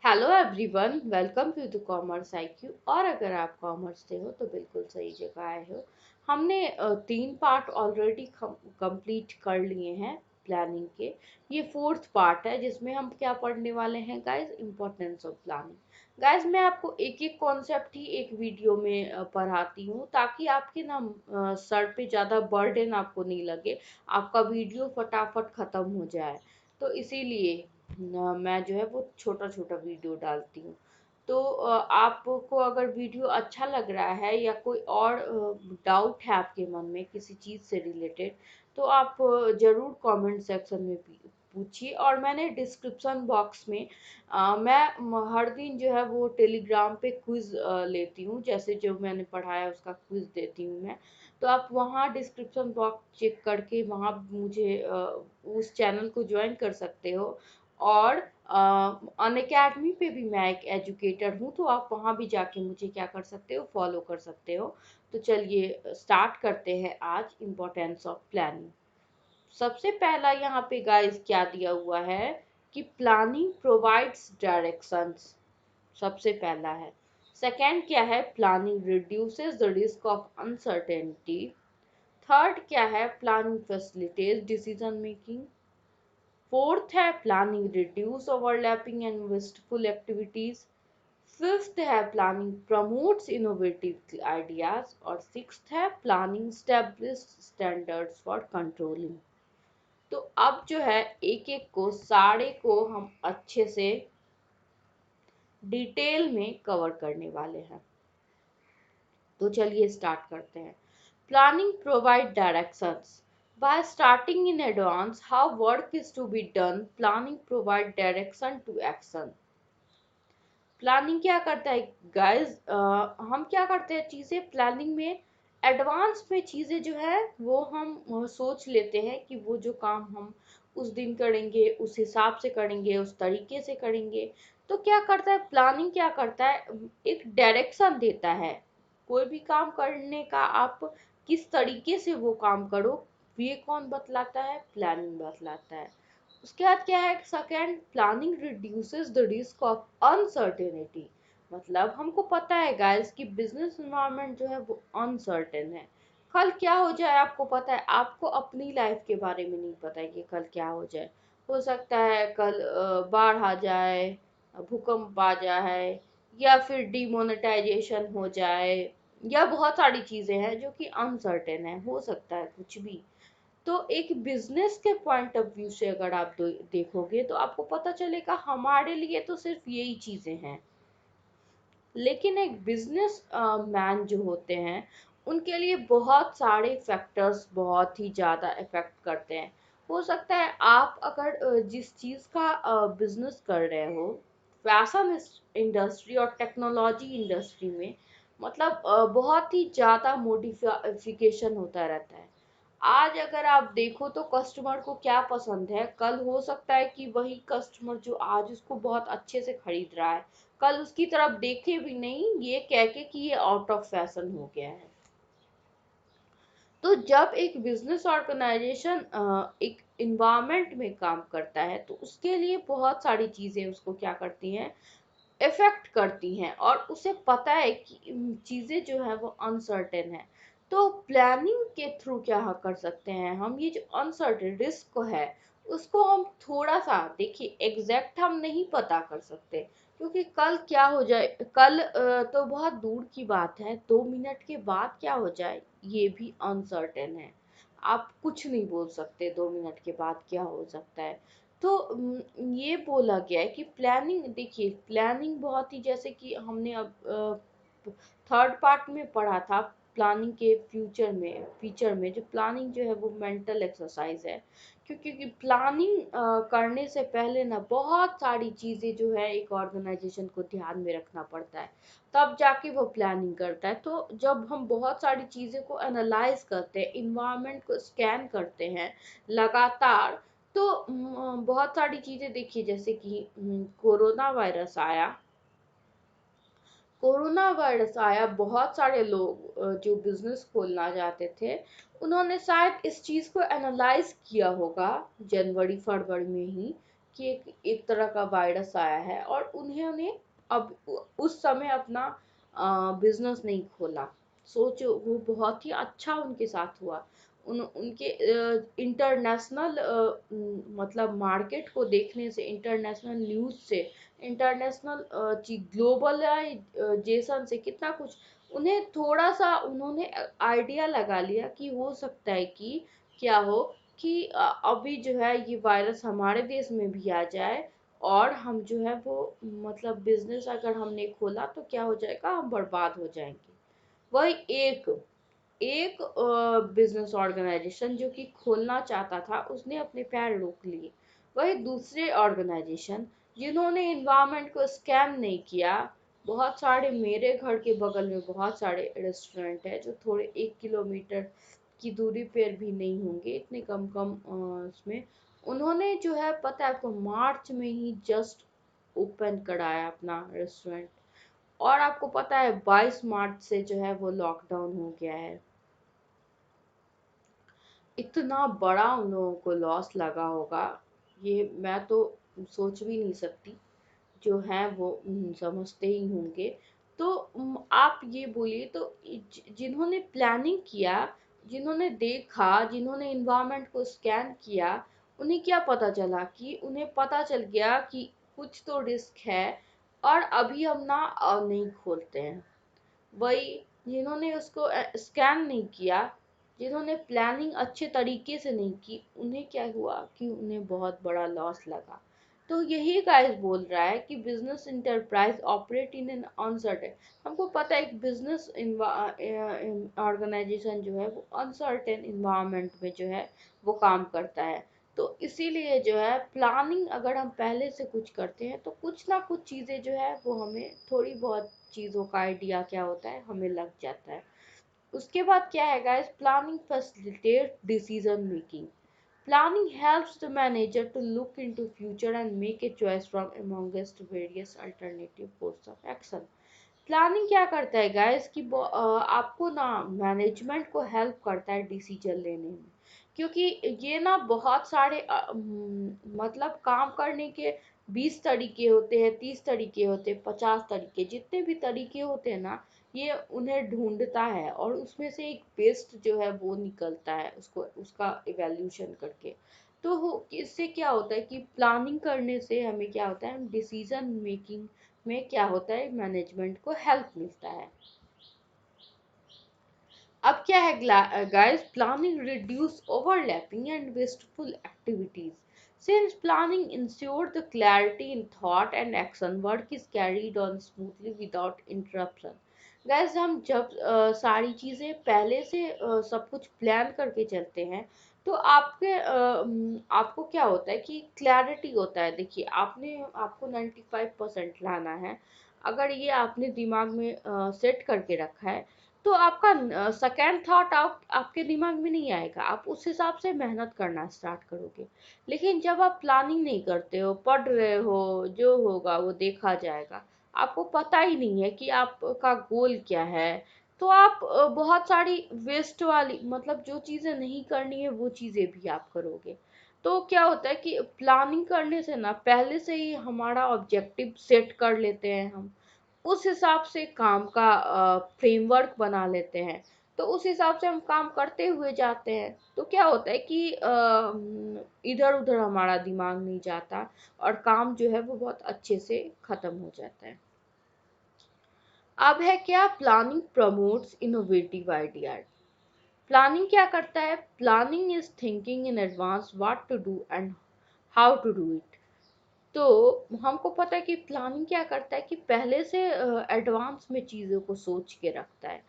Hello everyone, welcome to the commerce IQ. और अगर आप कॉमर्स से हो तो बिल्कुल सही जगह आए हो। हमने 3 पार्ट ऑलरेडी कंप्लीट कर लिए हैं प्लानिंग के। ये फोर्थ पार्ट है जिसमें हम क्या पढ़ने वाले हैं guys, importance of planning. Guys मैं आपको एक एक कॉन्सेप्ट ही एक वीडियो में पढ़ाती हूँ ताकि आपके ना सर पे ज़्यादा बर्डन आपको नहीं लगे, आपका वीडियो फटाफट ख़त्म हो जाए। तो इसीलिए मैं जो है वो छोटा छोटा वीडियो डालती हूँ। तो आपको अगर वीडियो अच्छा लग रहा है या कोई और डाउट है आपके मन में किसी चीज़ से रिलेटेड, तो आप ज़रूर कमेंट सेक्शन में पूछिए। और मैंने डिस्क्रिप्शन बॉक्स में मैं हर दिन जो है वो टेलीग्राम पे क्विज लेती हूँ, जैसे जो मैंने पढ़ाया उसका क्विज देती हूँ मैं। तो आप वहाँ डिस्क्रिप्शन बॉक्स चेक करके वहाँ मुझे उस चैनल को ज्वाइन कर सकते हो। और अनअकैडमी पे भी मैं एक एजुकेटर हूँ, तो आप वहाँ भी जाके मुझे क्या कर सकते हो, फॉलो कर सकते हो। तो चलिए स्टार्ट करते हैं आज इम्पोर्टेंस ऑफ प्लानिंग। सबसे पहला यहाँ पे गाइस क्या दिया हुआ है कि प्लानिंग प्रोवाइड्स डायरेक्शंस, सबसे पहला है। सेकंड क्या है, planning reduces the risk of uncertainty. Third क्या है, planning facilitates decision making. Fourth है, planning reduce overlapping and wasteful activities. Fifth है, प्लानिंग प्रमोट्स इनोवेटिव आइडियाज। और सिक्स्थ है, planning establish standards for controlling. तो अब जो है एक एक को सारे को हम अच्छे से डिटेल में कवर करने वाले हैं। तो चलिए स्टार्ट करते हैं। Planning provide directions. By starting in advance how work is to be done, planning provide direction to action. Planning क्या करता है गाइस, हम क्या करते हैं चीज़ें प्लानिंग में, एडवांस में चीज़ें जो है वो हम सोच लेते हैं कि वो जो काम हम उस दिन करेंगे उस हिसाब से करेंगे, उस तरीके से करेंगे। तो क्या करता है प्लानिंग, क्या करता है, एक डायरेक्शन देता है। कोई भी काम करने का आप किस तरीके से वो काम करो, ये कौन बतलाता है, प्लानिंग बतलाता है। उसके बाद क्या है, second, planning reduces the risk of uncertainty. मतलब हमको पता है गाइस कि बिजनेस एनवायरनमेंट जो है वो अनसर्टेन है। कल क्या हो जाए आपको पता है, आपको अपनी लाइफ के बारे में नहीं पता है कि कल क्या हो जाए। हो सकता है कल बाढ़ आ जाए, भूकंप आ जाए, या फिर डिमोनेटाइजेशन हो जाए, या बहुत सारी चीजें हैं जो कि अनसर्टेन है, हो सकता है कुछ भी। तो एक बिजनेस के पॉइंट ऑफ व्यू से अगर आप देखोगे तो आपको पता चलेगा हमारे लिए तो सिर्फ यही चीजें हैं, लेकिन एक बिजनेस मैन जो होते हैं उनके लिए बहुत सारे फैक्टर्स बहुत ही ज़्यादा इफेक्ट करते हैं। हो सकता है आप अगर जिस चीज़ का बिजनेस कर रहे हो, फैशन इंडस्ट्री और टेक्नोलॉजी इंडस्ट्री में, मतलब बहुत ही ज़्यादा मॉडिफिकेशन होता रहता है। आज अगर आप देखो तो कस्टमर को क्या पसंद है, कल हो सकता है कि वही कस्टमर जो आज उसको बहुत अच्छे से खरीद रहा है, कल उसकी तरफ देखे भी नहीं, ये कह के कि ये आउट ऑफ फैशन हो गया है। तो जब एक बिजनेस ऑर्गेनाइजेशन एक इन्वायरमेंट में काम करता है तो उसके लिए बहुत सारी चीजें उसको क्या करती हैं, इफेक्ट करती हैं, और उसे पता है कि चीजें जो है वो अनसर्टेन है। तो प्लानिंग के थ्रू क्या कर सकते हैं हम, ये जो अनसर्टेन रिस्क है उसको हम थोड़ा सा देखिए, एग्जैक्ट हम नहीं पता कर सकते, क्योंकि कल क्या हो जाए, कल तो बहुत दूर की बात है, 2 मिनट के बाद क्या हो जाए ये भी अनसर्टेन है। आप कुछ नहीं बोल सकते 2 मिनट के बाद क्या हो सकता है। तो ये बोला गया है कि प्लानिंग, देखिए प्लानिंग बहुत ही, जैसे कि हमने अब थर्ड पार्ट में पढ़ा था प्लानिंग के फ्यूचर में, फीचर में, जो प्लानिंग जो है वो मेंटल एक्सरसाइज है। क्योंकि प्लानिंग करने से पहले ना बहुत सारी चीज़ें जो है एक ऑर्गेनाइजेशन को ध्यान में रखना पड़ता है, तब जाके वो प्लानिंग करता है। तो जब हम बहुत सारी चीज़ें को एनालाइज करते हैं, इन्वायरमेंट को स्कैन करते हैं लगातार, तो बहुत सारी चीज़ें देखिए, जैसे कि कोरोना वायरस आया, कोरोना वायरस आया, बहुत सारे लोग जो बिजनेस खोलना चाहते थे उन्होंने शायद इस चीज़ को एनालाइज किया होगा जनवरी फरवरी में ही, कि एक तरह का वायरस आया है और उन्होंने अब उस समय अपना बिजनेस नहीं खोला। सोचो वो बहुत ही अच्छा उनके साथ हुआ। उनके इंटरनेशनल मतलब मार्केट को देखने से, इंटरनेशनल न्यूज़ से, इंटरनेशनल ग्लोबलाइजेशन से कितना कुछ उन्हें थोड़ा सा उन्होंने आइडिया लगा लिया कि हो सकता है कि क्या हो कि अभी जो है ये वायरस हमारे देश में भी आ जाए और हम जो है वो मतलब बिजनेस अगर हमने खोला तो क्या हो जाएगा, हम बर्बाद हो जाएंगे। वही एक एक बिजनेस ऑर्गेनाइजेशन जो कि खोलना चाहता था उसने अपने पैर रोक लिए। वही दूसरे ऑर्गेनाइजेशन जिन्होंने इन्वायरमेंट को स्कैम नहीं किया। बहुत सारे मेरे घर के बगल में बहुत सारे रेस्टोरेंट है जो थोड़े 1 किलोमीटर की दूरी पर भी नहीं होंगे, इतने कम कम उसमें उन्होंने जो है पता है आपको मार्च में ही जस्ट ओपन कराया अपना रेस्टोरेंट। और आपको पता है 22 मार्च से जो है वो लॉकडाउन हो गया है। इतना बड़ा उन लोगों को लॉस लगा होगा, ये मैं तो सोच भी नहीं सकती। जो हैं वो समझते ही होंगे। तो आप ये बोलिए तो जिन्होंने प्लानिंग किया, जिन्होंने देखा, जिन्होंने इन्वायरमेंट को स्कैन किया, उन्हें क्या पता चला कि उन्हें पता चल गया कि कुछ तो रिस्क है और अभी हम ना नहीं खोलते हैं। वही जिन्होंने उसको स्कैन नहीं किया, जिन्होंने प्लानिंग अच्छे तरीके से नहीं की, उन्हें क्या हुआ कि उन्हें बहुत बड़ा लॉस लगा। तो यही गाइस बोल रहा है कि business enterprise operate in an uncertain. हमको पता है एक बिजनेस ऑर्गेनाइजेशन जो है वो अनसर्टेन इन्वायरमेंट में जो है वो काम करता है। तो इसीलिए जो है प्लानिंग अगर हम पहले से कुछ करते हैं तो कुछ ना कुछ चीज़ें जो है वो हमें थोड़ी बहुत चीज़ों का आइडिया क्या होता है हमें लग जाता है। उसके बाद क्या है guys, planning facilitate decision making. Planning helps the manager to look into future and make a choice from amongst various alternative course of action। Planning क्या करता है गाइस कि आपको ना मैनेजमेंट को हेल्प करता है डिसीजन लेने में। क्योंकि ये ना बहुत सारे मतलब काम करने के 20 तरीके होते हैं, 30 तरीके होते हैं, 50 तरीके, जितने भी तरीके होते हैं ना, ये उन्हें ढूंढता है और उसमें से एक बेस्ट जो है वो निकलता है उसको उसका इवैल्यूएशन करके। तो इससे क्या होता है कि प्लानिंग करने से हमें क्या होता है, डिसीजन मेकिंग में क्या होता है मैनेजमेंट को हेल्प मिलता है। अब क्या है guys, planning reduce overlapping and wasteful activities. Since planning ensure the clarity in thought and action, work is carried on smoothly without interruption. Guys हम जब सारी चीजें पहले से सब कुछ प्लान करके चलते हैं तो आपको क्या होता है कि क्लैरिटी होता है। देखिए आपने आपको 95% लाना है, अगर ये आपने दिमाग में सेट करके रखा है तो आपका सेकेंड थॉट आपके दिमाग में नहीं आएगा, आप उस हिसाब से मेहनत करना स्टार्ट करोगे। लेकिन जब आप प्लानिंग नहीं करते हो, पढ़ रहे हो, जो होगा वो देखा जाएगा, आपको पता ही नहीं है कि आपका गोल क्या है, तो आप बहुत सारी वेस्ट वाली मतलब जो चीज़ें नहीं करनी है वो चीज़ें भी आप करोगे। तो क्या होता है कि प्लानिंग करने से ना पहले से ही हमारा ऑब्जेक्टिव सेट कर लेते हैं हम, उस हिसाब से काम का फ्रेमवर्क बना लेते हैं, तो उस हिसाब से हम काम करते हुए जाते हैं। तो क्या होता है कि इधर उधर हमारा दिमाग नहीं जाता और काम जो है वो बहुत अच्छे से खत्म हो जाता है। अब है क्या, planning promotes innovative idea. Planning क्या करता है, planning is thinking in advance what to do and how to do it. तो हमको पता है कि प्लानिंग क्या करता है कि पहले से एडवांस में चीज़ों को सोच के रखता है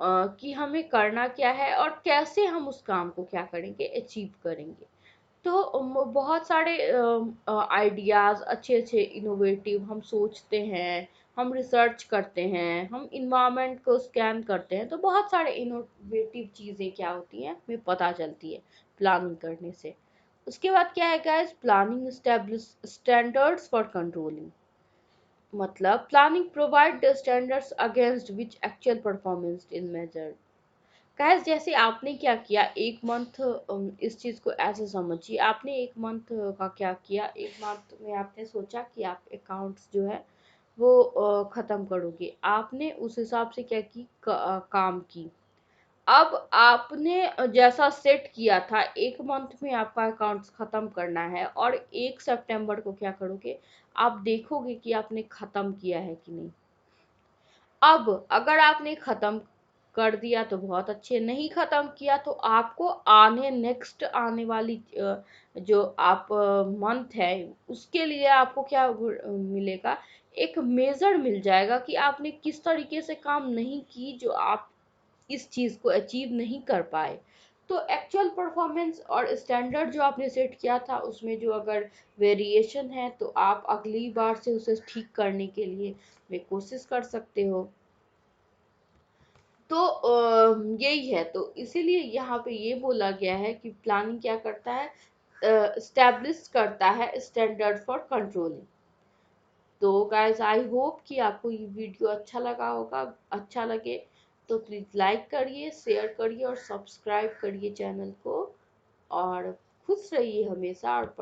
कि हमें करना क्या है और कैसे हम उस काम को क्या करेंगे, अचीव करेंगे। तो बहुत सारे आइडियाज़ अच्छे अच्छे इनोवेटिव हम सोचते हैं, हम रिसर्च करते हैं, हम इन्वायरमेंट को स्कैन करते हैं, तो बहुत सारे इनोवेटिव चीज़ें क्या होती हैं हमें पता चलती है प्लानिंग करने से। उसके बाद क्या है guys, planning establish standards for controlling. मतलब planning provide the standards against which actual performance is measured. Guys जैसे आपने क्या किया एक मंथ, इस चीज को ऐसे समझिए, आपने एक मंथ का क्या किया, एक मंथ में आपने सोचा कि आप अकाउंट्स जो है वो खत्म करोगे, आपने उस हिसाब से क्या की काम की। अब आपने जैसा सेट किया था एक मंथ में आपका अकाउंट्स खत्म करना है, और 1 सितंबर को क्या करोगे, आप देखोगे कि आपने खत्म किया है कि नहीं। अब अगर आपने खत्म कर दिया तो बहुत अच्छे, नहीं खत्म किया तो आपको आने नेक्स्ट आने वाली जो आप मंथ है उसके लिए आपको क्या मिलेगा, एक मेजर मिल जाएगा कि आपने किस तरीके से काम नहीं की जो आप इस चीज को अचीव नहीं कर पाए। तो एक्चुअल परफॉर्मेंस और स्टैंडर्ड जो आपने सेट किया था उसमें जो अगर वेरिएशन है तो आप अगली बार से उसे ठीक करने के लिए वे कोशिश कर सकते हो। तो यही है, तो इसीलिए यहाँ पे ये बोला गया है कि प्लानिंग क्या करता है, स्टैब्लिश करता है स्टैंडर्ड फॉर कंट्रोलिंग। तो गाइस आई होप कि आपको ये वीडियो अच्छा लगा होगा, अच्छा लगे तो प्लीज लाइक करिए, शेयर करिए और सब्सक्राइब करिए चैनल को, और खुश रहिए हमेशा और